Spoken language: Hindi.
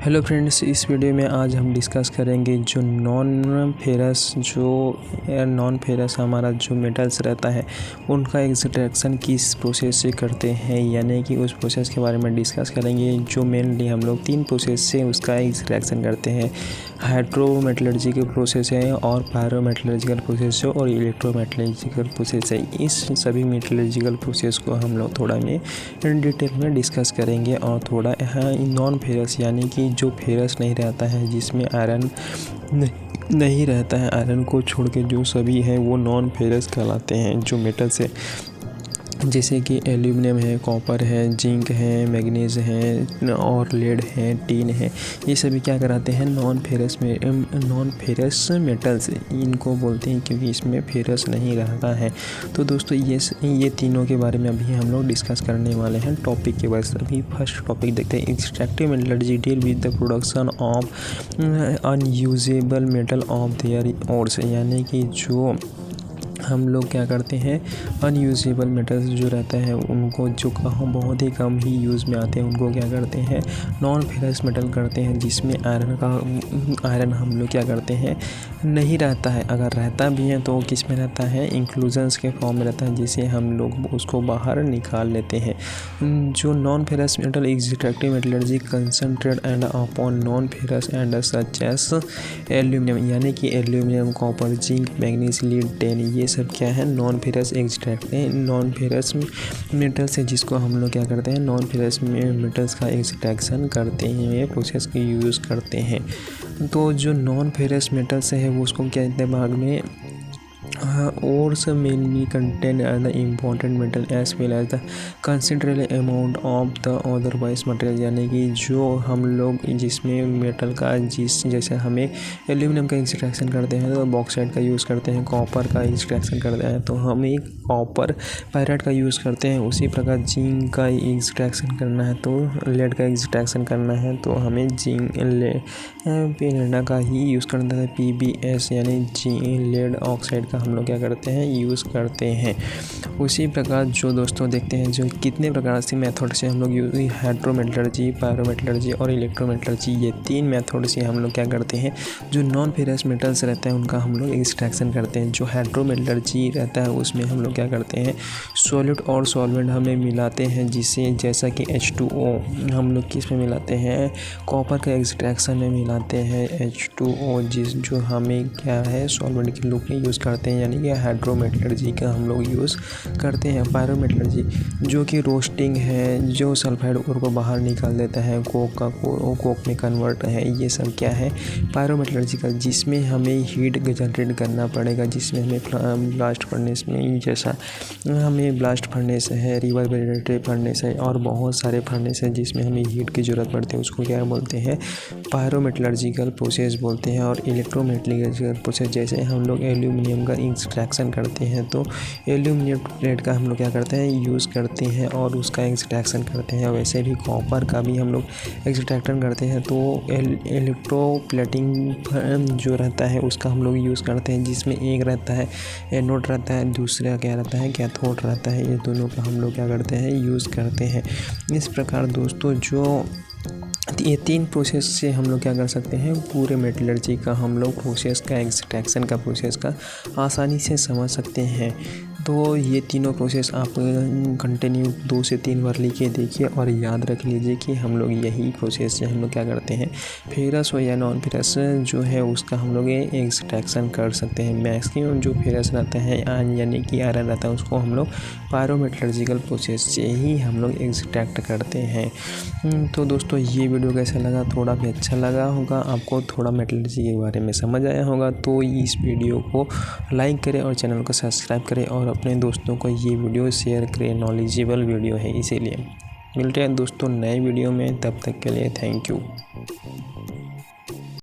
हेलो फ्रेंड्स, इस वीडियो में आज हम डिस्कस करेंगे जो नॉन फेरस हमारा जो मेटल्स रहता है उनका एक्सट्रैक्शन किस प्रोसेस से करते हैं, यानी कि उस प्रोसेस के बारे में डिस्कस करेंगे। जो मेनली हम लोग 3 प्रोसेस से उसका एक्सट्रैक्शन करते हैं। हाइड्रोमेटलर्जिकल प्रोसेस है और पायरोमेटलर्जिकल प्रोसेस है और इलेक्ट्रोमेटलर्जिकल प्रोसेस है। इस सभी मेटलर्जिकल प्रोसेस को हम लोग थोड़ा में डिटेल में डिस्कस करेंगे और थोड़ा यहाँ नॉन फेरस यानी कि जो फेरस नहीं रहता है, जिसमें आयरन नहीं रहता है, आयरन को छोड़ के जो सभी हैं वो नॉन फेरस कहलाते हैं। जो मेटल्स है जैसे कि एल्यूमिनियम है, कॉपर है, जिंक है, मैग्नीज है और लेड है, टीन है, ये सभी क्या कराते हैं नॉन फेरस मेटल्स इनको बोलते हैं, क्योंकि इसमें फेरस नहीं रहता है। तो दोस्तों ये तीनों के बारे में अभी हम लोग डिस्कस करने वाले हैं टॉपिक के बाद। अभी फर्स्ट टॉपिक देखते हैं। Extractive metallurgy deal with the production of unusable metal of their ores, यानी कि जो हम लोग क्या करते हैं अनयूजेबल मेटल्स जो रहते हैं उनको, जो बहुत ही कम ही यूज़ में आते हैं, उनको क्या करते हैं नॉन फेरस मेटल करते हैं, जिसमें आयरन हम लोग क्या करते हैं नहीं रहता है। अगर रहता भी है तो किस में रहता है, इंक्लूजन्स के फॉर्म में रहता है, जिसे हम लोग उसको बाहर निकाल लेते हैं। जो non ferrous metal extractive metallurgy concentrate and upon non ferrous and such as aluminium, यानी कि aluminium, copper, zinc, manganese, lead, ten, ये सब क्या है non ferrous non ferrous metals है, जिसको हम लोग क्या करते हैं नॉन फेरस मेटल्स का एक्सट्रैक्शन करते हैं, प्रोसेस की यूज़ करते हैं। तो जो नॉन फेरस मेटल्स है वो उसको क्या दिमाग में ores mainly contain the important metal as well as the considerable amount of the otherwise material, यानी कि जो हम लोग जिसमें मेटल का जैसे हमें एल्यूमिनियम का एक्सट्रैक्शन करते हैं तो बॉक्साइट का यूज़ करते हैं, कॉपर का एक्सट्रैक्शन करते हैं तो हमें कॉपर पायराइट का यूज़ करते हैं। उसी प्रकार जिंक का एक्सट्रैक्शन करना है तो लेड का एक्सट्रैक्शन करना है तो हमें जिंक पेनेडा का ही यूज़ करना है, PbS यानी लेड ऑक्साइड का हम लोग क्या करते हैं यूज़ करते हैं। उसी प्रकार जो दोस्तों देखते हैं जो कितने प्रकार से मेथड से हम लोग यूज़ हाइड्रोमेटलर्जी, पायरोमेटलर्जी और इलेक्ट्रोमेटलर्जी, ये 3 मेथड से हम लोग क्या करते हैं जो नॉन फेरस मेटल्स रहते हैं उनका हम लोग एक्सट्रैक्शन करते हैं। जो हाइड्रोमेटलर्जी रहता है उसमें हम लोग क्या करते हैं सॉलिड और सॉल्वेंट हमें मिलाते हैं, जिससे जैसा कि H2O हम लोग किस में मिलाते हैं कॉपर का एक्सट्रैक्शन में मिलाते हैं H2O, जो हमें क्या है सॉल्वेंट के रूप में यूज़ करते हैं, यानी कि हाइड्रोमेटलर्जी का हम लोग यूज़ करते हैं। पायरोमेटलर्जी जो कि रोस्टिंग है, जो सल्फाइड और को बाहर निकाल देता है, कोक में कन्वर्ट है, ये सब क्या है पायरोमेटलर्जी का, जिसमें हमें हीट जनरेट करना पड़ेगा, जिसमें हमें ब्लास्ट फर्नेस में जैसा हमें ब्लास्ट फर्नेस है, रिवर्बरेटरी फर्नेस है और बहुत सारे फर्नेस है जिसमें हमें हीट की ज़रूरत पड़ती है, उसको क्या बोलते हैं पायरोमेटलर्जिकल प्रोसेस बोलते हैं। और इलेक्ट्रोमेटलर्जिकल प्रोसेस जैसे हम लोग एल्यूमिनियम का एक्सट्रैक्शन करते हैं तो एल्यूमिनियम प्लेट का हम लोग क्या करते हैं यूज़ करते हैं और उसका एक्सट्रैक्शन करते हैं। वैसे भी कॉपर का भी हम लोग एक्सट्रैक्शन करते हैं तो इलेक्ट्रोप्लेटिंग जो रहता है उसका हम लोग यूज़ करते हैं, जिसमें एक रहता है एनोड रहता है, दूसरा क्या रहता है कैथोड रहता है, ये दोनों का हम लोग क्या करते हैं यूज़ करते हैं। इस प्रकार दोस्तों जो ये 3 प्रोसेस से हम लोग क्या कर सकते हैं पूरे मेटलर्जी का हम लोग प्रोसेस का एक्सट्रैक्शन का प्रोसेस का आसानी से समझ सकते हैं। तो ये तीनों प्रोसेस आप कंटिन्यू 2 से 3 बार लिख के देखिए और याद रख लीजिए कि हम लोग यही प्रोसेस से हम लोग क्या करते हैं फेरस हो या नॉन फेरस जो है उसका हम लोग एक्सट्रैक्शन कर सकते हैं। मैक्सिमम जो फेरस रहता है यानी कि आयरन रहता है उसको हम लोग पायरोमेटलर्जिकल प्रोसेस से ही हम लोग एक्सट्रैक्ट करते हैं। तो दोस्तों ये वीडियो कैसा लगा, थोड़ा भी अच्छा लगा होगा आपको, थोड़ा मेटलर्जी के बारे में समझ आया होगा तो इस वीडियो को लाइक करें और चैनल को सब्सक्राइब करें और अपने दोस्तों को ये वीडियो शेयर करें। नॉलेजेबल वीडियो है, इसीलिए मिलते हैं दोस्तों नए वीडियो में, तब तक के लिए थैंक यू।